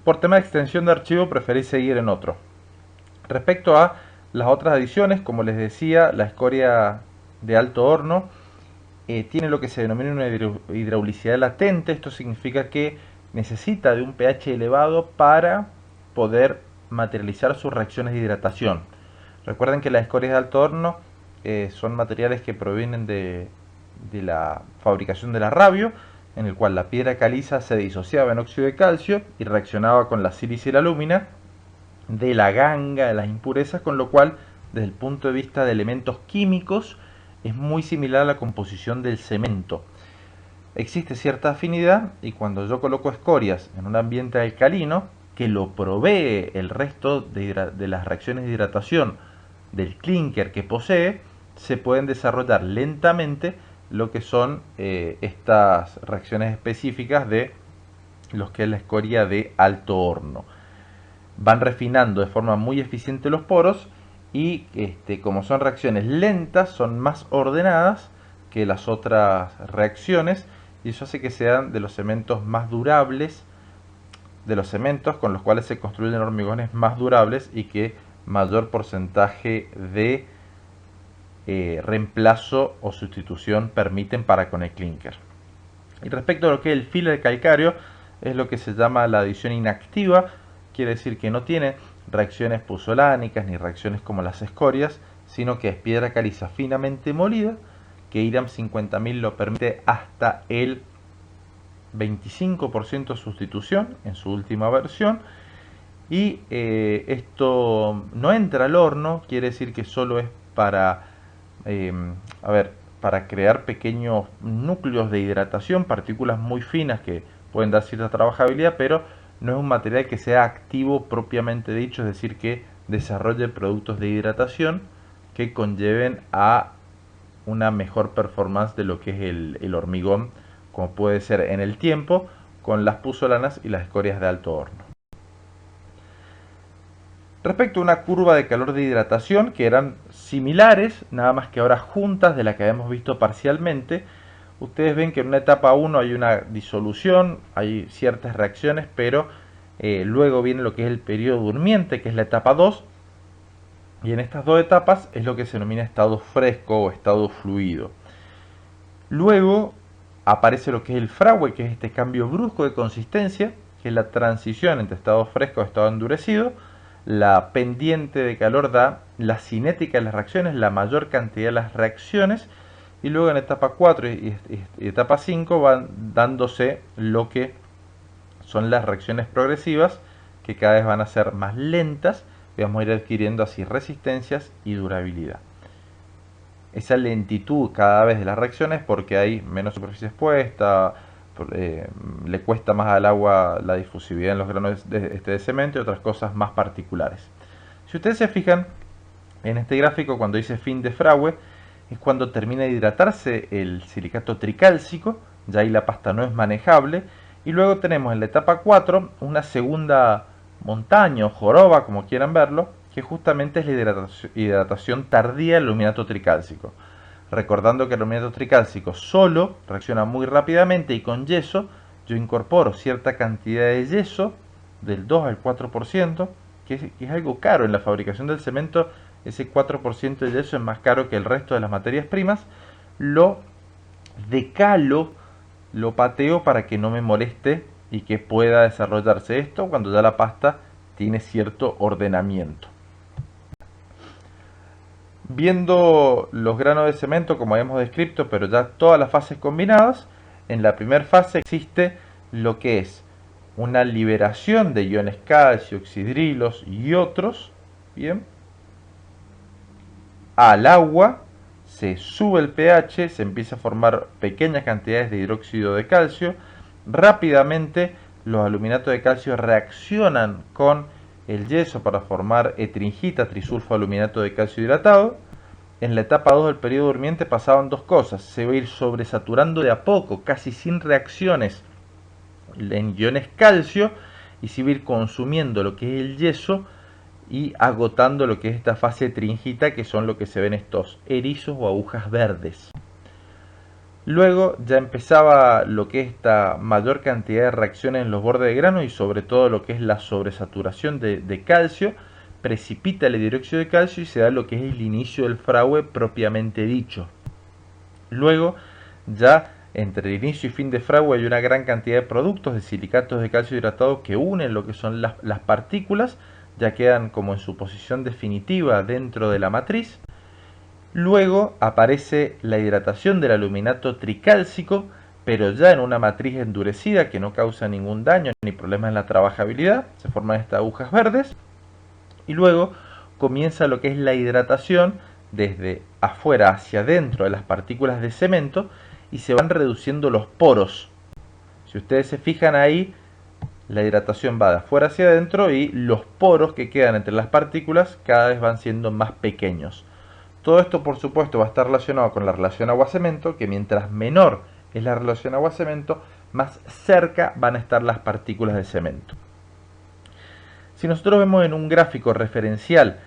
por tema de extensión de archivo preferí seguir en otro. Respecto a las otras adiciones, como les decía, la escoria de alto horno tiene lo que se denomina una hidraulicidad latente. Esto significa que necesita de un pH elevado para poder materializar sus reacciones de hidratación. Recuerden que las escorias de alto horno son materiales que provienen de la fabricación del arrabio, en el cual la piedra caliza se disociaba en óxido de calcio y reaccionaba con la sílice y la alúmina de la ganga, de las impurezas, con lo cual, desde el punto de vista de elementos químicos, es muy similar a la composición del cemento. Existe cierta afinidad y cuando yo coloco escorias en un ambiente alcalino, que lo provee el resto de las reacciones de hidratación del clínker que posee, se pueden desarrollar lentamente lo que son estas reacciones específicas de lo que es la escoria de alto horno. Van refinando de forma muy eficiente los poros y como son reacciones lentas, son más ordenadas que las otras reacciones y eso hace que sean de los cementos más durables, de los cementos con los cuales se construyen hormigones más durables y que mayor porcentaje de reemplazo o sustitución permiten para con el clínker. Y respecto a lo que es el filler calcáreo, es lo que se llama la adición inactiva, quiere decir que no tiene reacciones puzolánicas ni reacciones como las escorias, sino que es piedra caliza finamente molida, que IRAM 50000 lo permite hasta el 25% de sustitución en su última versión. Y esto no entra al horno, quiere decir que solo es para, eh, para crear pequeños núcleos de hidratación, partículas muy finas que pueden dar cierta trabajabilidad, pero no es un material que sea activo propiamente dicho, es decir, que desarrolle productos de hidratación que conlleven a una mejor performance de lo que es el hormigón, como puede ser en el tiempo, con las puzolanas y las escorias de alto horno. Respecto a una curva de calor de hidratación que eran similares, nada más que ahora juntas de la que habíamos visto parcialmente, ustedes ven que en una etapa 1 hay una disolución, hay ciertas reacciones, pero luego viene lo que es el periodo durmiente, que es la etapa 2, y en estas dos etapas es lo que se denomina estado fresco o estado fluido. Luego aparece lo que es el fragüe, que es este cambio brusco de consistencia, que es la transición entre estado fresco y estado endurecido. La pendiente de calor da la cinética de las reacciones, la mayor cantidad de las reacciones, y luego en etapa 4 y etapa 5 van dándose lo que son las reacciones progresivas, que cada vez van a ser más lentas y vamos a ir adquiriendo así resistencias y durabilidad. Esa lentitud cada vez de las reacciones porque hay menos superficie expuesta, le cuesta más al agua la difusividad en los granos de cemento y otras cosas más particulares. Si ustedes se fijan en este gráfico, cuando dice fin de fragüe, es cuando termina de hidratarse el silicato tricálcico, ya ahí la pasta no es manejable, y luego tenemos en la etapa 4 una segunda montaña o joroba, como quieran verlo, que justamente es la hidratación tardía del aluminato tricálcico. Recordando que el aluminato tricálcico solo reacciona muy rápidamente y con yeso yo incorporo cierta cantidad de yeso del 2 al 4%, que es algo caro en la fabricación del cemento. Ese 4% de yeso es más caro que el resto de las materias primas. Lo decalo, lo pateo para que no me moleste y que pueda desarrollarse esto cuando ya la pasta tiene cierto ordenamiento. Viendo los granos de cemento como habíamos descrito, pero ya todas las fases combinadas, en la primera fase existe lo que es una liberación de iones calcio, oxidrilos y otros, bien, al agua, se sube el pH, se empieza a formar pequeñas cantidades de hidróxido de calcio, rápidamente los aluminatos de calcio reaccionan con el yeso para formar etringita, trisulfoaluminato de calcio hidratado. En la etapa 2 del periodo durmiente pasaban dos cosas: se va a ir sobresaturando de a poco, casi sin reacciones, en iones calcio, y se va a ir consumiendo lo que es el yeso y agotando lo que es esta fase tringita, que son lo que se ven estos erizos o agujas verdes. Luego ya empezaba lo que es esta mayor cantidad de reacciones en los bordes de grano y sobre todo lo que es la sobresaturación de calcio, precipita el hidróxido de calcio y se da lo que es el inicio del fragüe propiamente dicho. Luego ya entre el inicio y fin de fragua hay una gran cantidad de productos de silicatos de calcio hidratado que unen lo que son las partículas, ya quedan como en su posición definitiva dentro de la matriz. Luego aparece la hidratación del aluminato tricálcico, pero ya en una matriz endurecida que no causa ningún daño ni problemas en la trabajabilidad. Se forman estas agujas verdes. Y luego comienza lo que es la hidratación desde afuera hacia adentro de las partículas de cemento y se van reduciendo los poros. Si ustedes se fijan ahí, la hidratación va de afuera hacia adentro y los poros que quedan entre las partículas cada vez van siendo más pequeños. Todo esto, por supuesto, va a estar relacionado con la relación agua-cemento, que mientras menor es la relación agua-cemento, más cerca van a estar las partículas de cemento. Si nosotros vemos en un gráfico referencial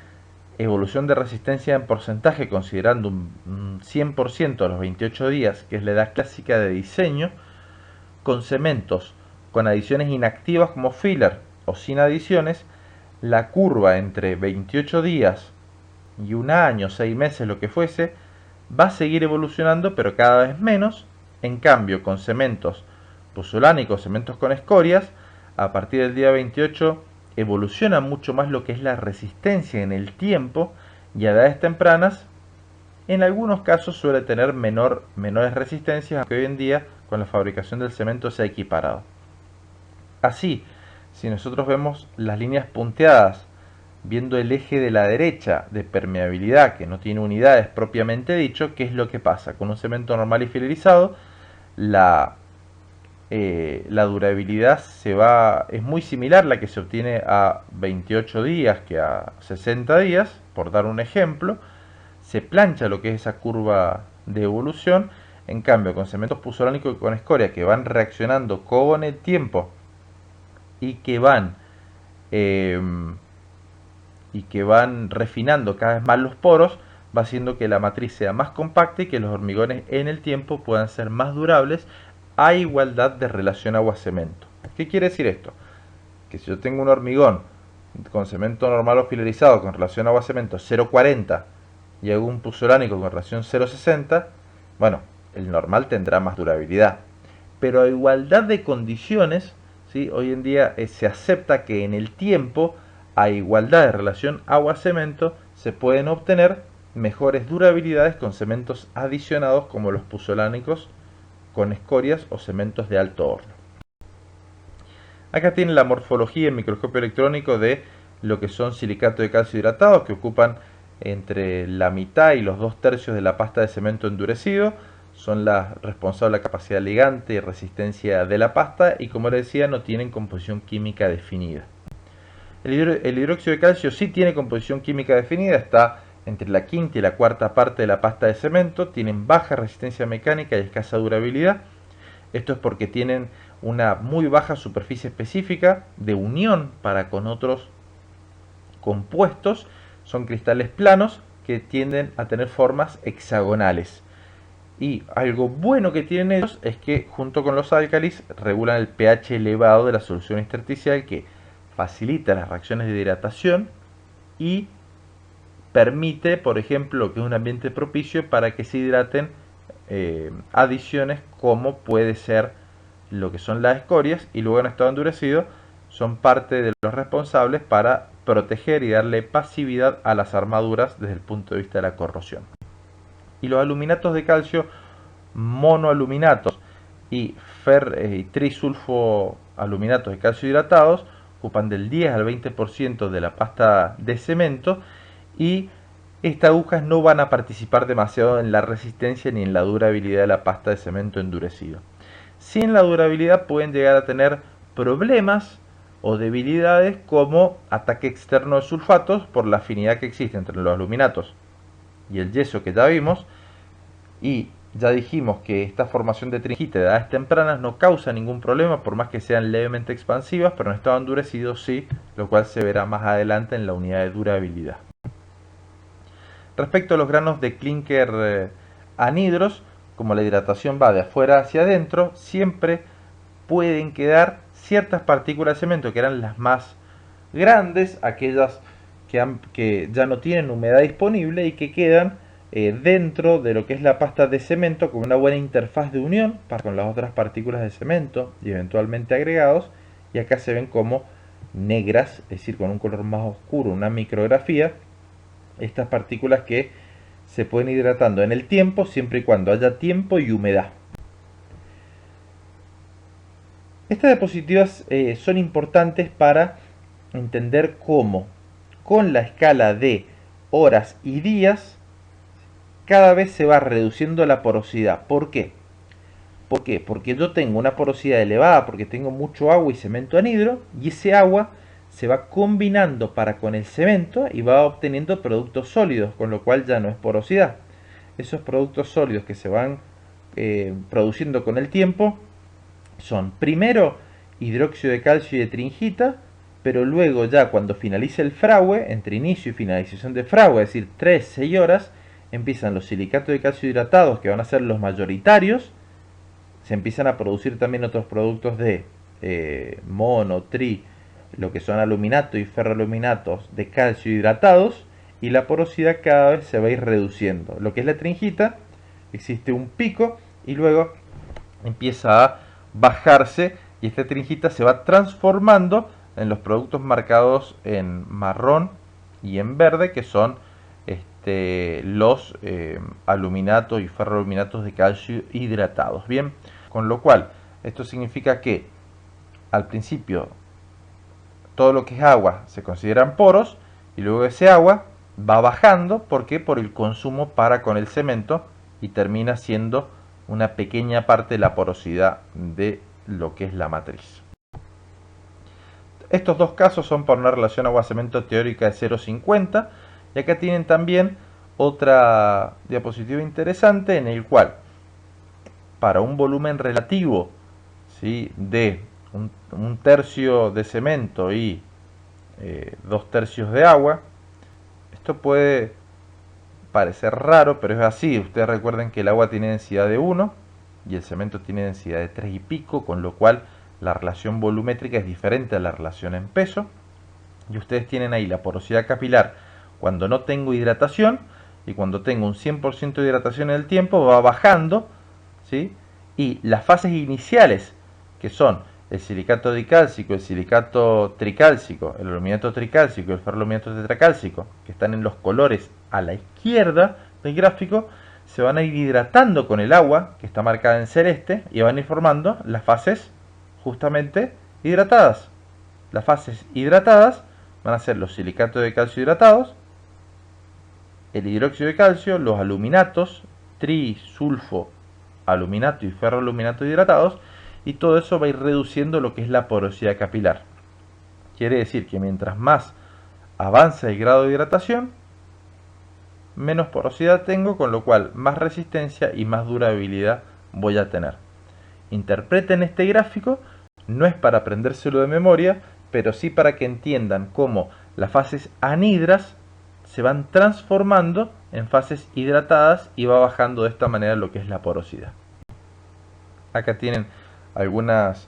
evolución de resistencia en porcentaje considerando un 100% a los 28 días, que es la edad clásica de diseño, con cementos con adiciones inactivas como filler o sin adiciones, la curva entre 28 días y un año, 6 meses, lo que fuese, va a seguir evolucionando, pero cada vez menos. En cambio, con cementos puzolánicos, cementos con escorias, a partir del día 28 evoluciona mucho más lo que es la resistencia en el tiempo y a edades tempranas, en algunos casos suele tener menores resistencias, aunque hoy en día con la fabricación del cemento se ha equiparado. Así, si nosotros vemos las líneas punteadas viendo el eje de la derecha de permeabilidad que no tiene unidades propiamente dicho, ¿qué es lo que pasa? Con un cemento normal y filerizado, la durabilidad es muy similar la que se obtiene a 28 días que a 60 días, por dar un ejemplo. Se plancha lo que es esa curva de evolución. En cambio, con cementos puzolánicos y con escoria que van reaccionando con el tiempo y que van refinando cada vez más los poros, va haciendo que la matriz sea más compacta y que los hormigones en el tiempo puedan ser más durables a igualdad de relación agua-cemento. ¿Qué quiere decir esto? Que si yo tengo un hormigón con cemento normal o filerizado con relación agua-cemento 0,40 y hago un puzolánico con relación 0,60, bueno, el normal tendrá más durabilidad. Pero a igualdad de condiciones, ¿sí? Hoy en día se acepta que en el tiempo, a igualdad de relación agua-cemento, se pueden obtener mejores durabilidades con cementos adicionados como los puzolánicos con escorias o cementos de alto horno. Acá tienen la morfología en microscopio electrónico de lo que son silicatos de calcio hidratados, que ocupan entre la mitad y los 2/3 de la pasta de cemento endurecido. Son las responsables de la capacidad ligante y resistencia de la pasta y, como les decía, no tienen composición química definida. El hidróxido de calcio sí tiene composición química definida, está entre la quinta y la cuarta parte de la pasta de cemento, tienen baja resistencia mecánica y escasa durabilidad. Esto es porque tienen una muy baja superficie específica de unión para con otros compuestos. Son cristales planos que tienden a tener formas hexagonales. Y algo bueno que tienen ellos es que junto con los álcalis regulan el pH elevado de la solución intersticial, que facilita las reacciones de hidratación y permite, por ejemplo, que es un ambiente propicio para que se hidraten adiciones como puede ser lo que son las escorias, y luego en estado endurecido son parte de los responsables para proteger y darle pasividad a las armaduras desde el punto de vista de la corrosión. Y los aluminatos de calcio monoaluminatos y trisulfoaluminatos de calcio hidratados ocupan del 10 al 20% de la pasta de cemento, y estas agujas no van a participar demasiado en la resistencia ni en la durabilidad de la pasta de cemento endurecido. Si en la durabilidad pueden llegar a tener problemas o debilidades como ataque externo de sulfatos por la afinidad que existe entre los aluminatos y el yeso que ya vimos, y ya dijimos que esta formación de tringite de edades tempranas no causa ningún problema por más que sean levemente expansivas, pero en estado endurecido sí, lo cual se verá más adelante en la unidad de durabilidad. Respecto a los granos de clínker anhidros, como la hidratación va de afuera hacia adentro, siempre pueden quedar ciertas partículas de cemento que eran las más grandes, aquellas que ya no tienen humedad disponible y que quedan dentro de lo que es la pasta de cemento con una buena interfaz de unión con las otras partículas de cemento y eventualmente agregados, y acá se ven como negras, es decir, con un color más oscuro, una micrografía, estas partículas que se pueden ir hidratando en el tiempo siempre y cuando haya tiempo y humedad. Estas diapositivas son importantes para entender cómo con la escala de horas y días cada vez se va reduciendo la porosidad. ¿Por qué? ¿Por qué? Porque yo tengo una porosidad elevada porque tengo mucho agua y cemento anhidro, y ese agua se va combinando para con el cemento y va obteniendo productos sólidos, con lo cual ya no es porosidad. Esos productos sólidos que se van produciendo con el tiempo son primero hidróxido de calcio y de tringita, pero luego ya cuando finalice el fragüe, entre inicio y finalización de fragüe, es decir, 3-6 horas, empiezan los silicatos de calcio hidratados, que van a ser los mayoritarios. Se empiezan a producir también otros productos de mono, tri, lo que son aluminato y ferroaluminatos de calcio hidratados, y la porosidad cada vez se va a ir reduciendo. Lo que es la tringita, existe un pico y luego empieza a bajarse, y esta tringita se va transformando en los productos marcados en marrón y en verde, que son los aluminatos y ferroaluminatos de calcio hidratados. Bien, con lo cual esto significa que al principio todo lo que es agua se consideran poros, y luego ese agua va bajando porque por el consumo para con el cemento y termina siendo una pequeña parte de la porosidad de lo que es la matriz. Estos dos casos son para una relación agua-cemento teórica de 0,50, y acá tienen también otra diapositiva interesante en el cual para un volumen relativo, ¿sí?, de un tercio de cemento y 2/3 de agua, esto puede parecer raro, pero es así. Ustedes recuerden que el agua tiene densidad de 1 y el cemento tiene densidad de 3 y pico, con lo cual la relación volumétrica es diferente a la relación en peso. Y ustedes tienen ahí la porosidad capilar cuando no tengo hidratación, y cuando tengo un 100% de hidratación en el tiempo va bajando, ¿sí? Y las fases iniciales, que son el silicato dicálcico, el silicato tricálcico, el aluminato tricálcico y el ferroaluminato tetracálcico, que están en los colores a la izquierda del gráfico, se van a ir hidratando con el agua, que está marcada en celeste, y van a ir formando las fases justamente hidratadas. Las fases hidratadas van a ser los silicatos de calcio hidratados, el hidróxido de calcio, los aluminatos, tri, sulfo, aluminato y ferroaluminato hidratados, y todo eso va a ir reduciendo lo que es la porosidad capilar. Quiere decir que mientras más avanza el grado de hidratación, menos porosidad tengo, con lo cual más resistencia y más durabilidad voy a tener. Interpreten este gráfico, no es para aprendérselo de memoria, pero sí para que entiendan cómo las fases anhidras se van transformando en fases hidratadas y va bajando de esta manera lo que es la porosidad. Acá tienen algunas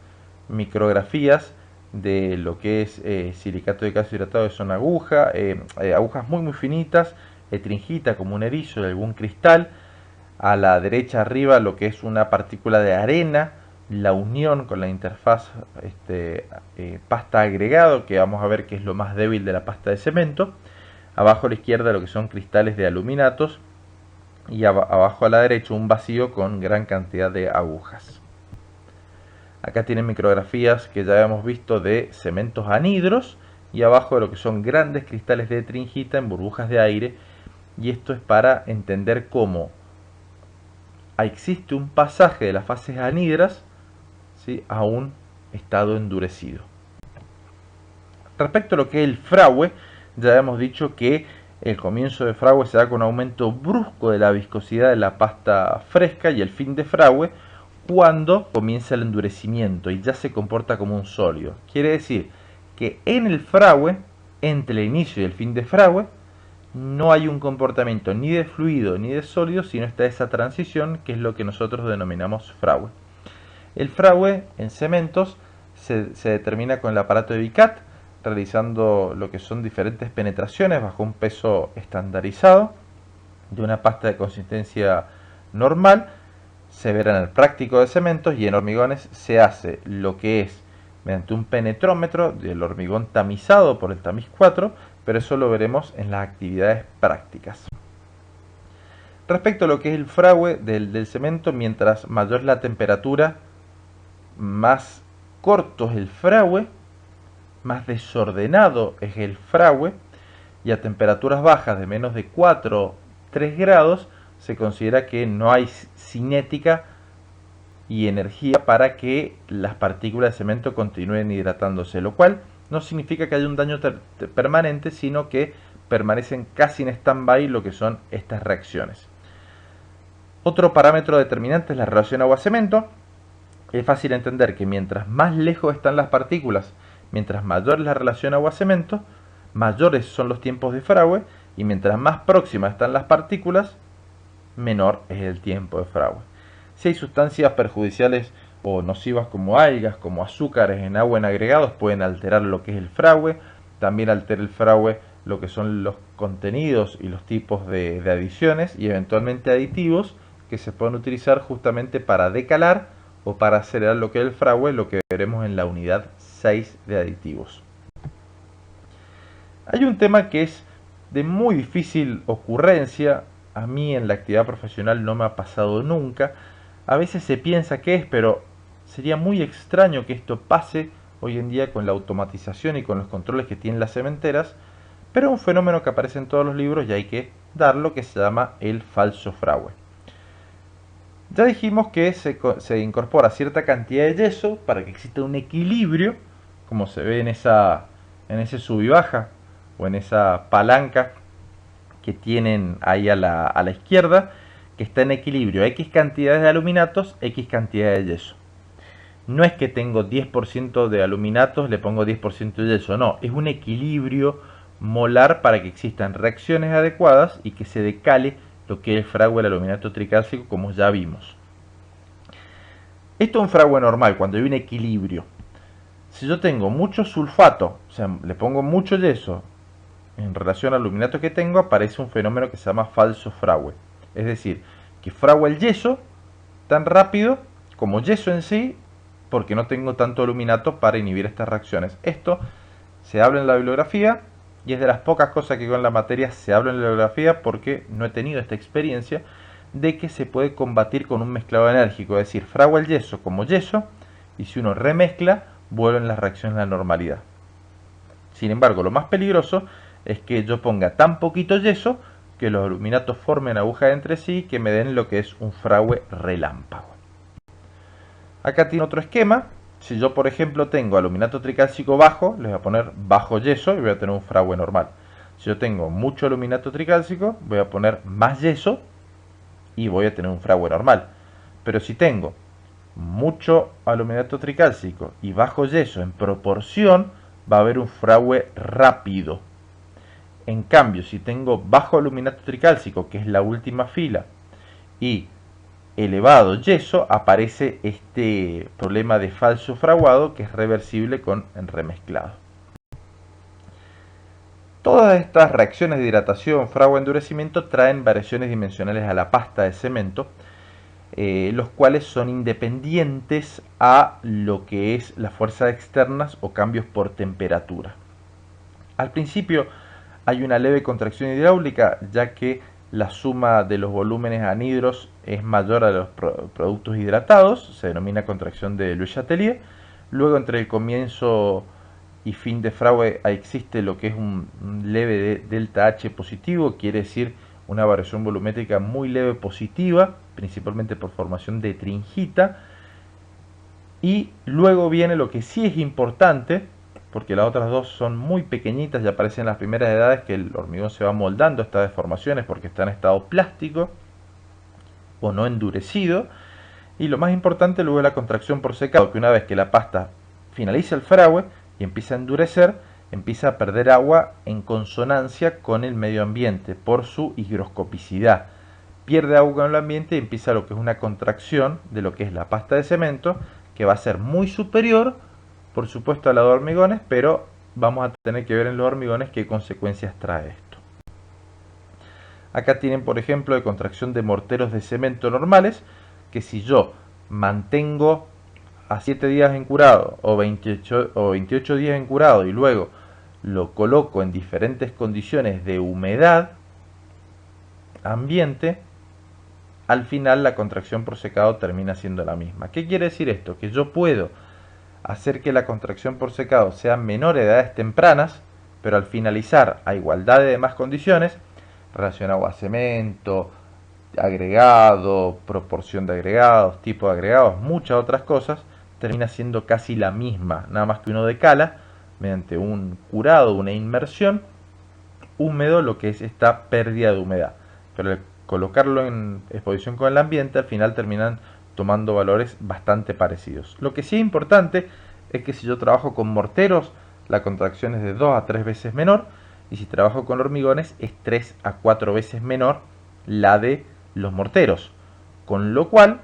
micrografías de lo que es silicato de calcio hidratado, que son agujas muy finitas, tringita como un erizo de algún cristal. A la derecha arriba lo que es una partícula de arena, la unión con la interfaz pasta agregado, que vamos a ver que es lo más débil de la pasta de cemento. Abajo a la izquierda lo que son cristales de aluminatos, y abajo a la derecha un vacío con gran cantidad de agujas. Acá tienen micrografías que ya habíamos visto de cementos anhidros, y abajo de lo que son grandes cristales de tringita en burbujas de aire, y esto es para entender cómo existe un pasaje de las fases anhidras, ¿sí?, a un estado endurecido. Respecto a lo que es el fragüe, ya habíamos dicho que el comienzo de fragüe se da con un aumento brusco de la viscosidad de la pasta fresca, y el fin de fragüe cuando comienza el endurecimiento y ya se comporta como un sólido. Quiere decir que en el fragüe, entre el inicio y el fin de fragüe, no hay un comportamiento ni de fluido ni de sólido, sino está esa transición que es lo que nosotros denominamos fragüe. El fragüe en cementos se determina con el aparato de Vicat, realizando lo que son diferentes penetraciones bajo un peso estandarizado de una pasta de consistencia normal. Se verá en el práctico de cementos, y en hormigones se hace lo que es mediante un penetrómetro del hormigón tamizado por el tamiz 4, pero eso lo veremos en las actividades prácticas. Respecto a lo que es el fragüe del cemento, mientras mayor es la temperatura, más corto es el fragüe, más desordenado es el fragüe, y a temperaturas bajas de menos de 4, 3 grados, se considera que no hay cinética y energía para que las partículas de cemento continúen hidratándose, lo cual no significa que haya un daño permanente, sino que permanecen casi en stand-by lo que son estas reacciones. Otro parámetro determinante es la relación agua-cemento. Es fácil entender que mientras más lejos están las partículas, mientras mayor es la relación agua-cemento, mayores son los tiempos de fragüe, y mientras más próximas están las partículas, menor es el tiempo de fragüe. Si hay sustancias perjudiciales o nocivas como algas, como azúcares en agua en agregados, pueden alterar lo que es el fragüe. También altera el fragüe lo que son los contenidos y los tipos de adiciones y eventualmente aditivos que se pueden utilizar justamente para decalar o para acelerar lo que es el fragüe, lo que veremos en la unidad 6 de aditivos. Hay un tema que es de muy difícil ocurrencia. A mí en la actividad profesional no me ha pasado nunca. A veces se piensa que es, pero sería muy extraño que esto pase hoy en día con la automatización y con los controles que tienen las cementeras, pero es un fenómeno que aparece en todos los libros y hay que darlo, que se llama el falso fragüe. Ya dijimos que se incorpora cierta cantidad de yeso para que exista un equilibrio, como se ve en ese sub y baja o en esa palanca que tienen ahí a la izquierda, que está en equilibrio X cantidades de aluminatos, X cantidades de yeso. No es que tengo 10% de aluminatos, le pongo 10% de yeso, no, es un equilibrio molar para que existan reacciones adecuadas y que se decale lo que es el fragüe del aluminato tricálcico, como ya vimos. Esto es un fragüe normal, cuando hay un equilibrio. Si yo tengo mucho sulfato, o sea, le pongo mucho yeso en relación al aluminato que tengo, aparece un fenómeno que se llama falso fragüe. Es decir, que fragua el yeso tan rápido como yeso en sí, porque no tengo tanto aluminato para inhibir estas reacciones. Esto se habla en la bibliografía y es de las pocas cosas que con la materia se habla en la bibliografía, porque no he tenido esta experiencia de que se puede combatir con un mezclado enérgico, es decir, fragua el yeso como yeso y si uno remezcla vuelven las reacciones a la normalidad. Sin embargo, lo más peligroso es que yo ponga tan poquito yeso que los aluminatos formen agujas entre sí y que me den lo que es un fragüe relámpago. Acá tiene otro esquema. Si yo, por ejemplo, tengo aluminato tricálcico bajo, les voy a poner bajo yeso y voy a tener un fragüe normal. Si yo tengo mucho aluminato tricálcico, voy a poner más yeso y voy a tener un fragüe normal. Pero si tengo mucho aluminato tricálcico y bajo yeso en proporción, va a haber un fragüe rápido. En cambio, si tengo bajo aluminato tricálcico, que es la última fila, y elevado yeso, aparece este problema de falso fraguado, que es reversible con remezclado. Todas estas reacciones de hidratación, fragua, endurecimiento traen variaciones dimensionales a la pasta de cemento, los cuales son independientes a lo que es las fuerzas externas o cambios por temperatura. Al principio hay una leve contracción hidráulica, ya que la suma de los volúmenes anhidros es mayor a los productos hidratados, se denomina contracción de Le Chatelier. Luego, entre el comienzo y fin de fragüe existe lo que es un leve delta H positivo, quiere decir una variación volumétrica muy leve positiva, principalmente por formación de tringita. Y luego viene lo que sí es importante, porque las otras dos son muy pequeñitas y aparecen en las primeras edades, que el hormigón se va moldando a estas deformaciones porque está en estado plástico o no endurecido. Y lo más importante luego es la contracción por secado, que una vez que la pasta finaliza el fragüe y empieza a endurecer, empieza a perder agua en consonancia con el medio ambiente por su higroscopicidad. Pierde agua con el ambiente y empieza lo que es una contracción de lo que es la pasta de cemento, que va a ser muy superior, por supuesto, a la de hormigones, pero vamos a tener que ver en los hormigones qué consecuencias trae esto. Acá tienen, por ejemplo, de contracción de morteros de cemento normales, que si yo mantengo a 7 días en curado o 28 días en curado y luego lo coloco en diferentes condiciones de humedad ambiente, al final la contracción por secado termina siendo la misma. ¿Qué quiere decir esto? Que yo puedo hacer que la contracción por secado sea menor a edades tempranas, pero al finalizar a igualdad de demás condiciones, relación agua-cemento, agregado, proporción de agregados, tipo de agregados, muchas otras cosas, termina siendo casi la misma, nada más que uno decala mediante un curado, una inmersión húmedo, lo que es esta pérdida de humedad. Pero al colocarlo en exposición con el ambiente, al final terminan tomando valores bastante parecidos. Lo que sí es importante es que si yo trabajo con morteros, la contracción es de 2 a 3 veces menor, y si trabajo con hormigones es 3 a 4 veces menor la de los morteros, con lo cual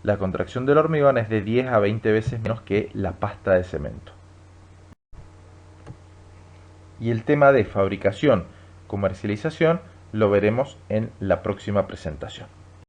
la contracción del hormigón es de 10 a 20 veces menos que la pasta de cemento. Y el tema de fabricación, comercialización, lo veremos en la próxima presentación.